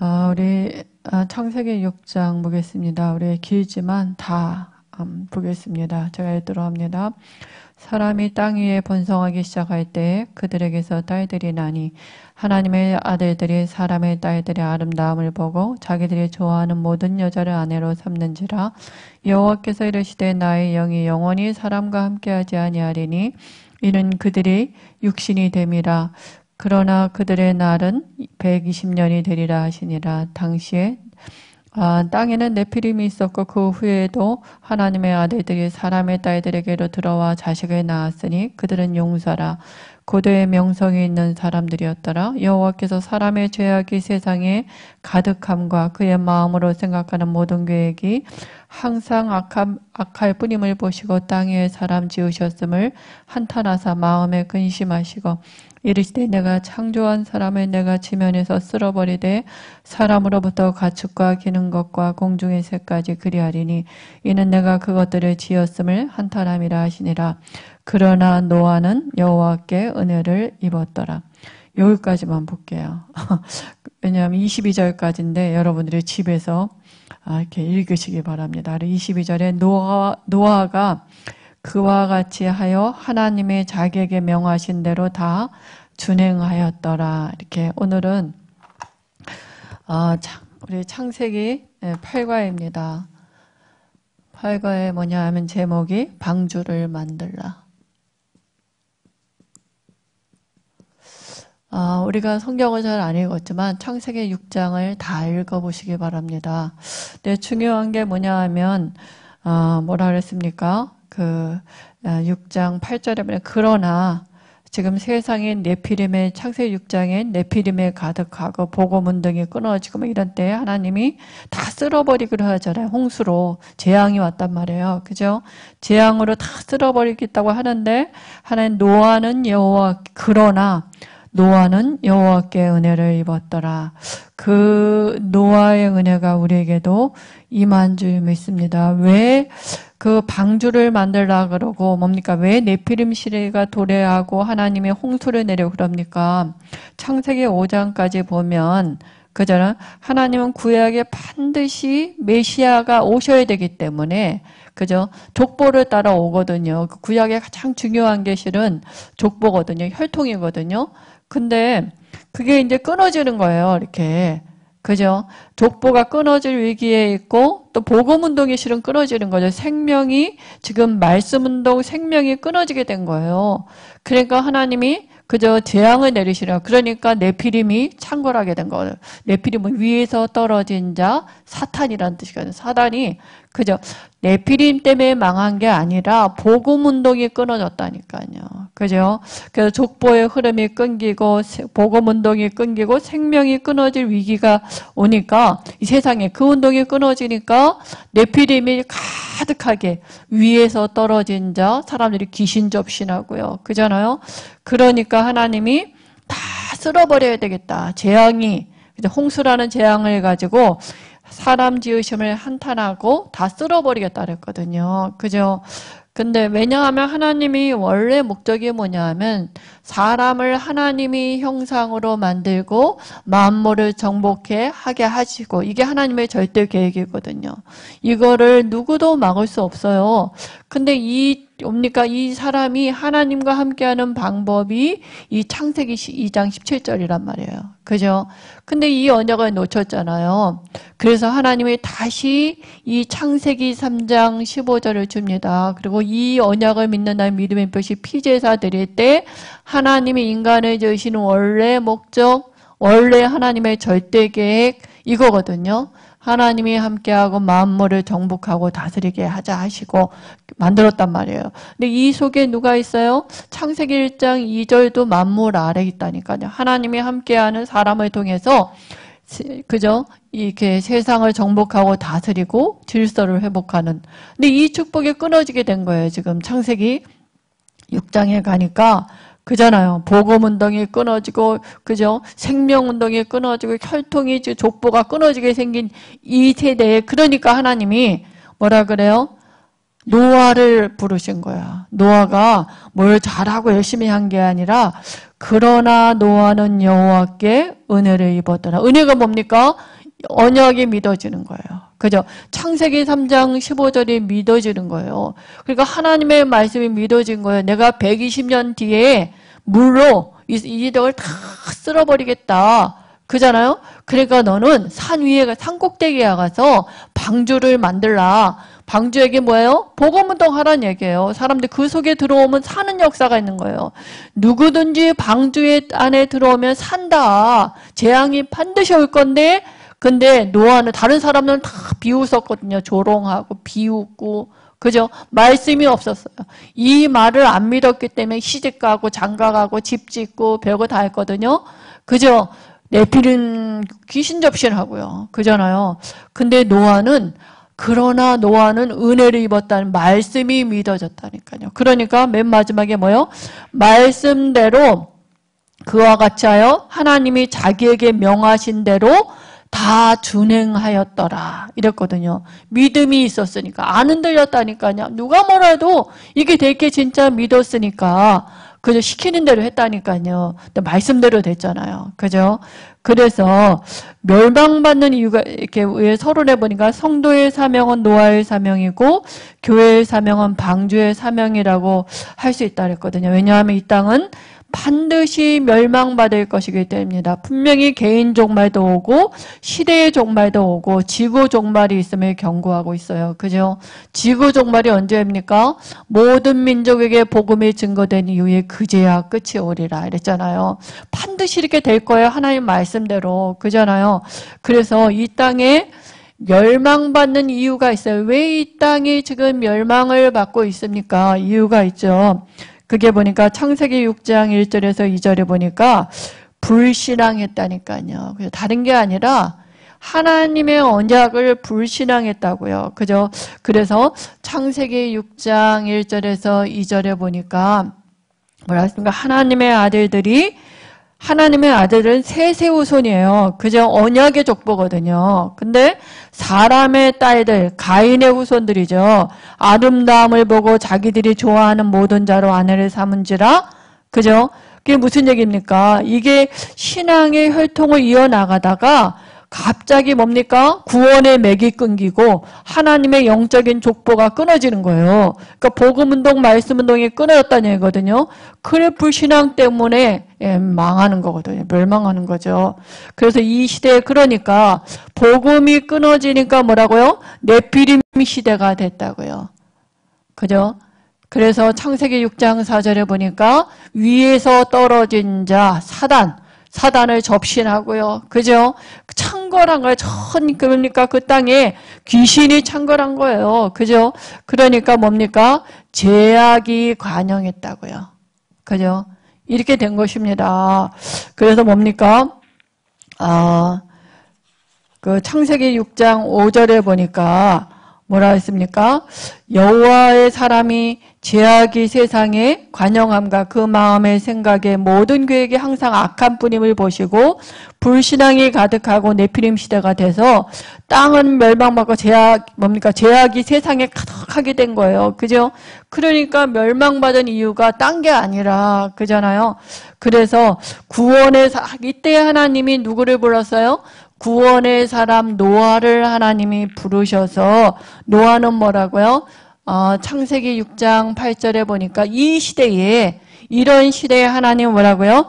우리 창세기 6장 보겠습니다. 우리 길지만 다 보겠습니다. 제가 읽도록 합니다. 사람이 땅 위에 번성하기 시작할 때 그들에게서 딸들이 나니 하나님의 아들들이 사람의 딸들의 아름다움을 보고 자기들이 좋아하는 모든 여자를 아내로 삼는지라. 여호와께서 이르시되 나의 영이 영원히 사람과 함께하지 아니하리니 이는 그들이 육신이 됨이라. 그러나 그들의 날은 120년이 되리라 하시니라. 당시에 땅에는 네피림이 있었고 그 후에도 하나님의 아들들이 사람의 딸들에게로 들어와 자식을 낳았으니 그들은 용사라 고도의 명성이 있는 사람들이었더라. 여호와께서 사람의 죄악이 세상에 가득함과 그의 마음으로 생각하는 모든 계획이 항상 악할 뿐임을 보시고 땅 위에 사람 지으셨음을 한탄하사 마음에 근심하시고 이르시되 내가 창조한 사람을 내가 지면에서 쓸어버리되 사람으로부터 가축과 기는 것과 공중의 새까지 그리하리니 이는 내가 그것들을 지었음을 한탄함이라 하시니라. 그러나 노아는 여호와께 은혜를 입었더라. 여기까지만 볼게요. 왜냐하면 22절까지인데 여러분들이 집에서 이렇게 읽으시기 바랍니다. 22절에 노아가 그와 같이 하여 하나님의 자기에게 명하신 대로 다 준행하였더라. 이렇게 오늘은 우리 창세기 8과입니다. 8과에 뭐냐 하면 제목이 방주를 만들라. 우리가 성경을 잘 안 읽었지만 창세기 6장을 다 읽어보시기 바랍니다. 근데 중요한 게 뭐냐 하면 뭐라 그랬습니까? 6장 8절에 보면 그러나 지금 세상에 네피림의 창세기 6장에 네피림에 가득하고 보고문등이 끊어지고 뭐 이런 때 하나님이 다 쓸어버리기로 하잖아요. 홍수로 재앙이 왔단 말이에요. 그죠? 재앙으로 다 쓸어버리겠다고 하는데 하나님 그러나 노아는 여호와께 은혜를 입었더라. 그 노아의 은혜가 우리에게도 임한 줄 믿습니다. 왜 그 방주를 만들라 그러고 뭡니까? 왜 네피림 시대가 도래하고 하나님의 홍수를 내려 그럽니까? 창세기 5장까지 보면 그잖아. 하나님은 구약에 반드시 메시아가 오셔야 되기 때문에 그죠? 족보를 따라 오거든요. 구약의 가장 중요한 게 실은 족보거든요. 혈통이거든요. 근데 그게 이제 끊어지는 거예요. 이렇게. 그죠? 족보가 끊어질 위기에 있고 또 복음운동이 실은 끊어지는 거죠. 생명이 지금 말씀운동 생명이 끊어지게 된 거예요. 그러니까 하나님이 그저 재앙을 내리시라. 그러니까 네피림이 창궐하게 된 거예요. 네피림은 위에서 떨어진 자 사탄이라는 뜻이거든요. 사단이 그저 네피림 때문에 망한 게 아니라 복음 운동이 끊어졌다니까요. 그죠? 그래서 족보의 흐름이 끊기고 복음 운동이 끊기고 생명이 끊어질 위기가 오니까 이 세상에 그 운동이 끊어지니까 네피림이 가득하게 위에서 떨어진 자 사람들이 귀신 접신하고요. 그잖아요. 그러니까 하나님이 다 쓸어버려야 되겠다. 재앙이 홍수라는 재앙을 가지고 사람 지으심을 한탄하고 다 쓸어버리겠다 그랬거든요. 그죠? 근데 왜냐하면 하나님이 원래 목적이 뭐냐 하면 사람을 하나님이 형상으로 만들고 만물을 정복해 하게 하시고 이게 하나님의 절대 계획이거든요. 이거를 누구도 막을 수 없어요. 근데 이 사람이 하나님과 함께하는 방법이 이 창세기 2장 17절이란 말이에요. 그죠? 근데 이 언약을 놓쳤잖아요. 그래서 하나님이 다시 이 창세기 3장 15절을 줍니다. 그리고 이 언약을 믿는 날 믿음의 표시 피제사 드릴 때 하나님이 인간을 지으시는 원래 목적, 원래 하나님의 절대 계획 이거거든요. 하나님이 함께하고 만물을 정복하고 다스리게 하자 하시고 만들었단 말이에요. 근데 이 속에 누가 있어요? 창세기 1장 2절도 만물 아래 있다니까요. 하나님이 함께하는 사람을 통해서 그죠? 이렇게 세상을 정복하고 다스리고 질서를 회복하는. 근데 이 축복이 끊어지게 된 거예요. 지금 창세기 6장에 가니까 그잖아요. 복음운동이 끊어지고 그죠? 생명운동이 끊어지고 혈통이 족보가 끊어지게 생긴 이 세대에 그러니까 하나님이 뭐라 그래요? 노아를 부르신 거야. 노아가 뭘 잘하고 열심히 한 게 아니라 그러나 노아는 여호와께 은혜를 입었더라. 은혜가 뭡니까? 언약이 믿어지는 거예요. 그죠? 창세기 3장 15절이 믿어지는 거예요. 그러니까 하나님의 말씀이 믿어진 거예요. 내가 120년 뒤에 물로 이 지역을 다 쓸어버리겠다. 그잖아요? 그러니까 너는 산 위에, 산 꼭대기에 가서 방주를 만들라. 방주에게 뭐예요? 복음운동 하라는 얘기예요. 사람들 그 속에 들어오면 사는 역사가 있는 거예요. 누구든지 방주 안에 들어오면 산다. 재앙이 반드시 올 건데, 근데 노아는 다른 사람들은 다 비웃었거든요. 조롱하고 비웃고. 그죠? 말씀이 없었어요. 이 말을 안 믿었기 때문에 시집가고 장가가고 집 짓고 별거 다 했거든요. 그죠? 네피림 귀신 접신하고요. 그잖아요. 근데 그러나 노아는 은혜를 입었다는 말씀이 믿어졌다니까요. 그러니까 맨 마지막에 뭐요? 말씀대로 그와 같이 하여 하나님이 자기에게 명하신 대로 다 준행하였더라 이랬거든요. 믿음이 있었으니까 안 흔들렸다니까요. 누가 뭐라도 이게 될 게 진짜 믿었으니까 그저 시키는 대로 했다니까요. 근데 말씀대로 됐잖아요. 그죠? 그래서 멸망받는 이유가 이렇게 서론에 보니까 성도의 사명은 노아의 사명이고 교회의 사명은 방주의 사명이라고 할 수 있다 그랬거든요. 왜냐하면 이 땅은 반드시 멸망받을 것이기 때문입니다. 분명히 개인 종말도 오고 시대의 종말도 오고 지구 종말이 있음을 경고하고 있어요. 그죠? 지구 종말이 언제입니까? 모든 민족에게 복음이 증거된 이후에 그제야 끝이 오리라 이랬잖아요. 반드시 이렇게 될 거예요. 하나님 말씀대로. 그잖아요. 그래서 이 땅에 멸망받는 이유가 있어요. 왜 이 땅이 지금 멸망을 받고 있습니까? 이유가 있죠. 그게 보니까 창세기 6장 1절에서 2절에 보니까 불신앙했다니까요. 다른 게 아니라 하나님의 언약을 불신앙했다고요. 그죠? 그래서 창세기 6장 1절에서 2절에 보니까 뭐라 했습니까? 하나님의 아들은 셋의 후손이에요. 그죠? 언약의 족보거든요. 근데 사람의 딸들, 가인의 후손들이죠. 아름다움을 보고 자기들이 좋아하는 모든 자로 아내를 삼은지라. 그죠? 그게 무슨 얘기입니까? 이게 신앙의 혈통을 이어나가다가 갑자기 뭡니까? 구원의 맥이 끊기고 하나님의 영적인 족보가 끊어지는 거예요. 그러니까 복음운동, 말씀운동이 끊어졌다는 얘기거든요. 그래 불신앙 때문에 망하는 거거든요. 멸망하는 거죠. 그래서 이 시대에 그러니까 복음이 끊어지니까 뭐라고요? 네피림 시대가 됐다고요. 그죠? 그래서 창세기 6장 4절에 보니까 위에서 떨어진 자 사단을 접신하고요. 그죠? 창궐한 거예요. 그러니까 그 땅에 귀신이 창궐한 거예요. 그죠? 그러니까 뭡니까? 죄악이 관영했다고요. 그죠? 이렇게 된 것입니다. 그래서 뭡니까? 그 창세기 6장 5절에 보니까 뭐라 했습니까? 여호와의 사람이 죄악이 세상에 관영함과 그 마음의 생각에 모든 계획이 항상 악한 뿐임을 보시고 불신앙이 가득하고 네피림 시대가 돼서 땅은 멸망받고 죄악이 세상에 가득하게 된 거예요. 그죠? 그러니까 멸망받은 이유가 딴 게 아니라 그잖아요. 그래서 이때 하나님이 누구를 불렀어요? 구원의 사람 노아를 하나님이 부르셔서 노아는 뭐라고요? 창세기 6장 8절에 보니까 이런 시대에 하나님 뭐라고요?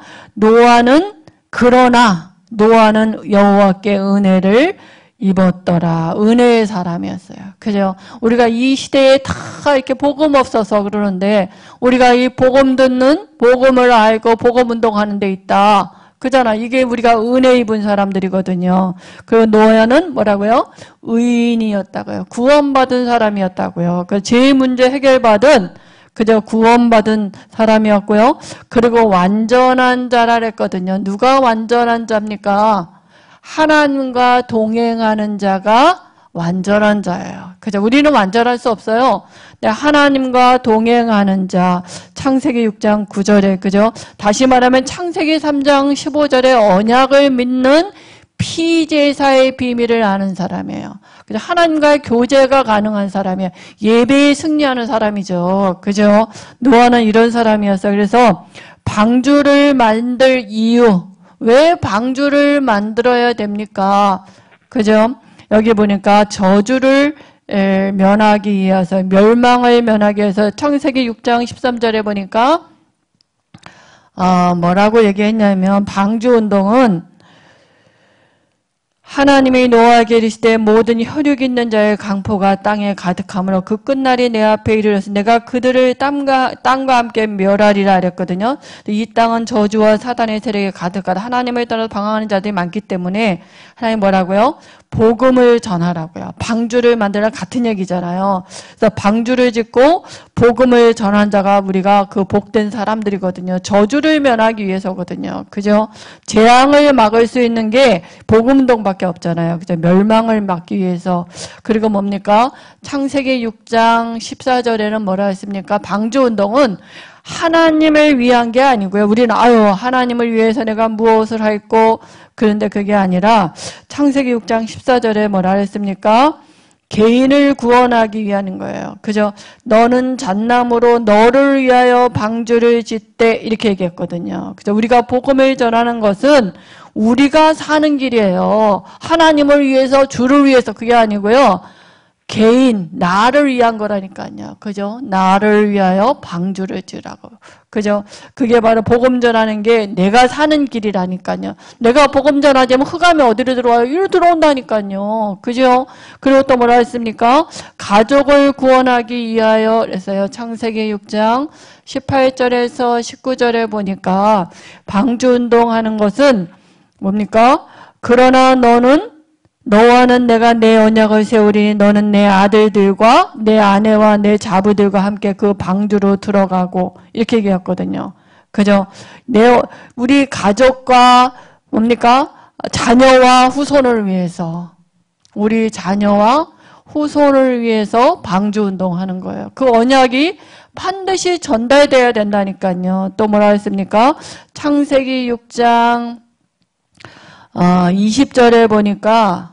그러나 노아는 여호와께 은혜를 입었더라. 은혜의 사람이었어요. 그죠? 우리가 이 시대에 다 이렇게 복음 없어서 그러는데 우리가 이 복음 듣는 복음을 알고 복음 운동하는 데 있다. 그잖아. 이게 우리가 은혜 입은 사람들이거든요. 그리고 노아는 뭐라고요? 의인이었다고요. 구원받은 사람이었다고요. 그 죄 문제 해결받은 그저 구원받은 사람이었고요. 그리고 완전한 자라 그랬거든요. 누가 완전한 자입니까? 하나님과 동행하는 자가 완전한 자예요. 그죠? 우리는 완전할 수 없어요. 하나님과 동행하는 자, 창세기 6장 9절에, 그죠? 다시 말하면 창세기 3장 15절에 언약을 믿는 피제사의 비밀을 아는 사람이에요. 그죠? 하나님과의 교제가 가능한 사람이에요. 예배에 승리하는 사람이죠. 그죠? 노아는 이런 사람이었어요. 그래서 방주를 만들 이유, 왜 방주를 만들어야 됩니까? 그죠? 여기 보니까 저주를 면하기 위해서, 멸망을 면하기 위해서 창세기 6장 13절에 보니까 뭐라고 얘기했냐면 방주운동은 하나님이 노아에게 이르시되 모든 혈육 있는 자의 강포가 땅에 가득하므로 그 끝날이 내 앞에 이르러서 내가 그들을 땅과 함께 멸하리라 그랬거든요. 이 땅은 저주와 사단의 세력에 가득하다. 하나님을 떠나서 방황하는 자들이 많기 때문에 하나님 뭐라고요? 복음을 전하라고요. 방주를 만들라 같은 얘기잖아요. 그래서 방주를 짓고 복음을 전한 자가 우리가 그 복된 사람들이거든요. 저주를 면하기 위해서거든요. 그죠? 재앙을 막을 수 있는 게 복음운동밖에 없잖아요. 그죠? 멸망을 막기 위해서. 그리고 뭡니까? 창세기 6장 14절에는 뭐라 했습니까? 방주운동은 하나님을 위한 게 아니고요. 우리는 하나님을 위해서 내가 무엇을 했고, 그런데 그게 아니라 창세기 6장 14절에 뭐라 했습니까? 개인을 구원하기 위한 거예요. 그죠? 너는 잣나무로 너를 위하여 방주를 짓되 이렇게 얘기했거든요. 그죠? 우리가 복음을 전하는 것은 우리가 사는 길이에요. 하나님을 위해서, 주를 위해서 그게 아니고요. 개인, 나를 위한 거라니까요. 그죠? 나를 위하여 방주를 지으라고. 그죠? 그게 바로 복음 전하는 게 내가 사는 길이라니까요. 내가 복음 전하자면 흑암이 어디로 들어와요? 이리로 들어온다니까요. 그죠? 그리고 또 뭐라 했습니까? 가족을 구원하기 위하여 그랬어요. 창세기 6장 18절에서 19절에 보니까 방주운동 하는 것은 뭡니까? 그러나 너와는 내가 내 언약을 세우리니 너는 내 아들들과 내 아내와 내 자부들과 함께 그 방주로 들어가고 이렇게 얘기했거든요. 그죠? 우리 가족과 뭡니까? 자녀와 후손을 위해서 우리 자녀와 후손을 위해서 방주운동하는 거예요. 그 언약이 반드시 전달돼야 된다니까요. 또 뭐라 했습니까? 창세기 6장 20절에 보니까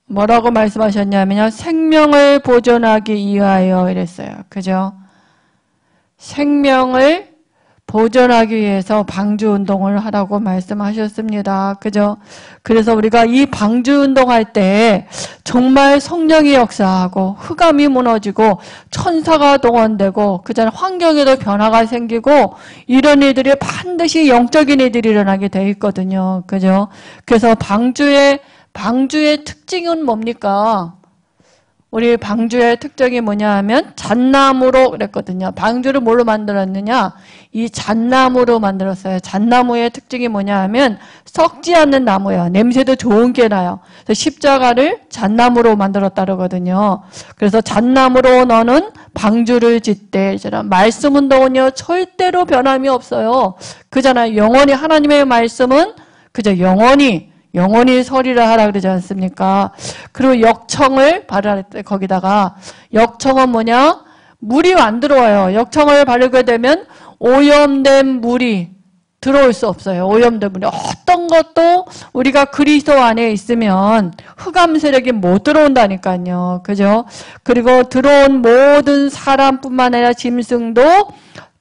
뭐라고 말씀하셨냐면요. 생명을 보존하기 위하여 이랬어요. 그죠? 생명을 보존하기 위해서 방주운동을 하라고 말씀하셨습니다. 그죠? 그래서 우리가 이 방주운동할 때 정말 성령이 역사하고 흑암이 무너지고 천사가 동원되고 그전 환경에도 변화가 생기고 이런 일들이 반드시 영적인 일들이 일어나게 돼 있거든요. 그죠? 그래서 방주의 특징은 뭡니까? 우리 방주의 특징이 뭐냐 하면 잣나무로 그랬거든요. 방주를 뭘로 만들었느냐? 이 잣나무로 만들었어요. 잣나무의 특징이 뭐냐 하면 썩지 않는 나무예요. 냄새도 좋은 게 나요. 그래서 십자가를 잣나무로 만들었다 그러거든요. 그래서 잣나무로 너는 방주를 짓되 말씀 운동은요 절대로 변함이 없어요. 그잖아요. 영원히 하나님의 말씀은 그저 영원히 서리라 하라 그러지 않습니까? 그리고 역청을 바르라 때 거기다가 역청은 뭐냐? 물이 안 들어와요. 역청을 바르게 되면 오염된 물이 들어올 수 없어요. 오염된 물이. 어떤 것도 우리가 그리스도 안에 있으면 흑암 세력이 못 들어온다니까요. 그죠? 그리고 들어온 모든 사람뿐만 아니라 짐승도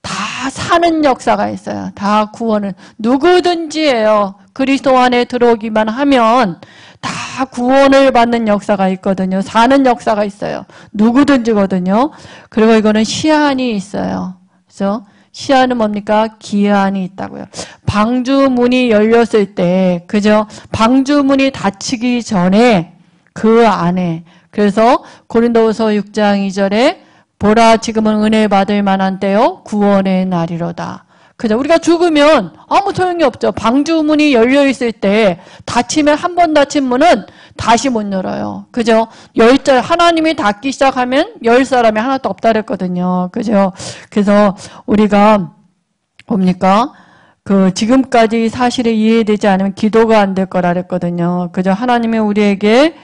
다 사는 역사가 있어요. 다 구원을 누구든지예요. 그리스도 안에 들어오기만 하면 다 구원을 받는 역사가 있거든요. 사는 역사가 있어요. 누구든지거든요. 그리고 이거는 시한이 있어요. 그래서 시한은 뭡니까? 기한이 있다고요. 방주문이 열렸을 때, 그죠? 방주문이 닫히기 전에 그 안에 그래서 고린도후서 6장 2절에 보라 지금은 은혜 받을 만한 때요 구원의 날이로다. 그죠? 우리가 죽으면 아무 소용이 없죠. 방주문이 열려 있을 때 닫히면 한 번 닫힌 문은 다시 못 열어요. 그죠? 하나님이 닫기 시작하면 열 사람이 하나도 없다 그랬거든요. 그죠? 그래서 우리가 뭡니까? 지금까지 사실이 이해되지 않으면 기도가 안 될 거라 그랬거든요. 그죠? 하나님이 우리에게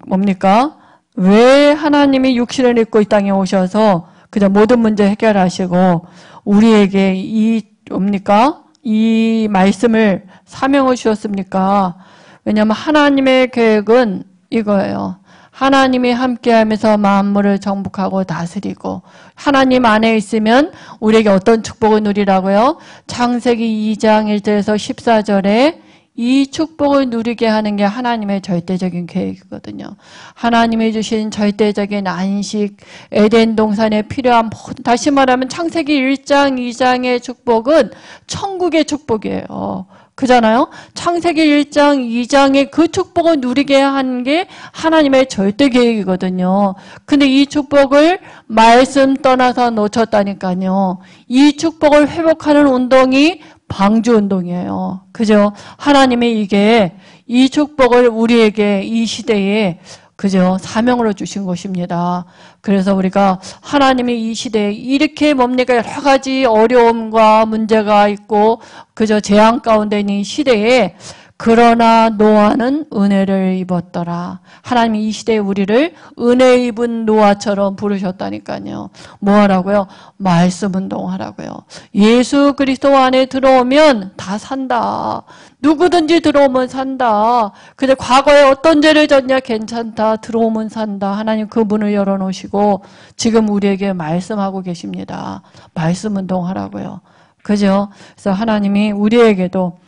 뭡니까? 왜 하나님이 육신을 입고 이 땅에 오셔서 그저 모든 문제 해결하시고 우리에게 뭡니까? 이 말씀을 사명을 주셨습니까? 왜냐하면 하나님의 계획은 이거예요. 하나님이 함께하면서 만물을 정복하고 다스리고 하나님 안에 있으면 우리에게 어떤 축복을 누리라고요? 창세기 2장 1절에서 14절에 이 축복을 누리게 하는 게 하나님의 절대적인 계획이거든요. 하나님이 주신 절대적인 안식, 에덴 동산에 필요한, 다시 말하면 창세기 1장, 2장의 축복은 천국의 축복이에요. 그잖아요? 창세기 1장, 2장의 그 축복을 누리게 한 게 하나님의 절대 계획이거든요. 근데 이 축복을 말씀 떠나서 놓쳤다니까요. 이 축복을 회복하는 운동이 방주 운동이에요. 그죠? 하나님이 이 축복을 우리에게 이 시대에 그죠? 사명으로 주신 것입니다. 그래서 우리가 하나님이 이 시대에 이렇게 뭡니까? 여러 가지 어려움과 문제가 있고 그저 재앙 가운데 있는 이 시대에 그러나 노아는 은혜를 입었더라. 하나님이 이 시대에 우리를 은혜 입은 노아처럼 부르셨다니까요. 뭐 하라고요? 말씀 운동하라고요. 예수 그리스도 안에 들어오면 다 산다. 누구든지 들어오면 산다. 근데 과거에 어떤 죄를 졌냐? 괜찮다. 들어오면 산다. 하나님 그 문을 열어놓으시고 지금 우리에게 말씀하고 계십니다. 말씀 운동하라고요. 그죠? 그래서 하나님이 우리에게도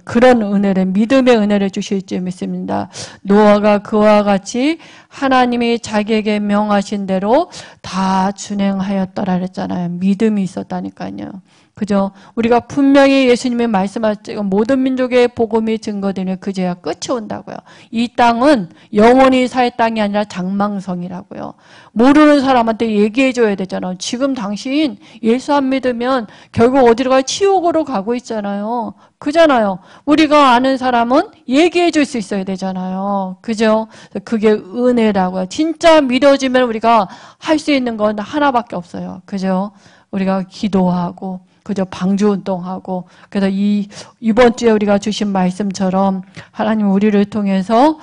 그런 은혜를, 믿음의 은혜를 주실 줄 믿습니다. 노아가 그와 같이 하나님이 자기에게 명하신 대로 다 준행하였더라 그랬잖아요. 믿음이 있었다니까요. 그죠? 우리가 분명히 예수님이 말씀하신 모든 민족의 복음이 증거되는 그제야 끝이 온다고요. 이 땅은 영원히 살 땅이 아니라 장망성이라고요. 모르는 사람한테 얘기해줘야 되잖아요. 지금 당신 예수 안 믿으면 결국 어디로 가요? 지옥으로 가고 있잖아요. 그잖아요. 우리가 아는 사람은 얘기해줄 수 있어야 되잖아요. 그죠? 그게 은혜라고요. 진짜 믿어지면 우리가 할 수 있는 건 하나밖에 없어요. 그죠? 우리가 기도하고 그저 방주 운동하고 그래서 이번 주에 우리가 주신 말씀처럼 하나님 우리를 통해서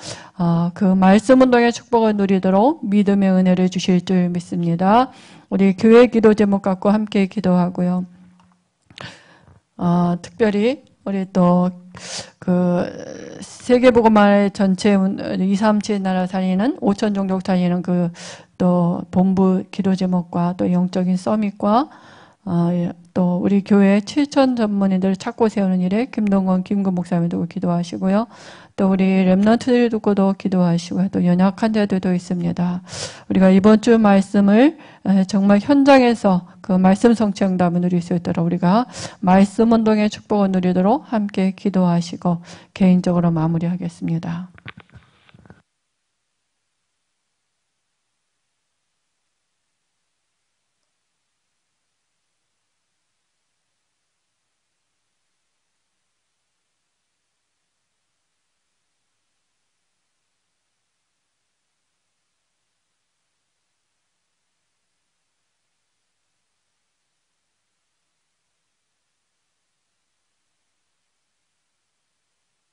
그 말씀 운동의 축복을 누리도록 믿음의 은혜를 주실 줄 믿습니다. 우리 교회 기도 제목 갖고 함께 기도하고요. 특별히 우리 또 그 세계복음화의 전체 237 나라 살리는 5천 종족 살리는 그 또 본부 기도 제목과 또 영적인 서밋과 또 우리 교회 7천 전문인들을 찾고 세우는 일에 김동건, 김근 목사님 두고 기도하시고요. 또 우리 렘넌트들 두고도 기도하시고요. 또 연약한 자들도 있습니다. 우리가 이번 주 말씀을 정말 현장에서 그 말씀 성취 응답을 누릴 수 있도록 우리가 말씀 운동의 축복을 누리도록 함께 기도하시고 개인적으로 마무리하겠습니다.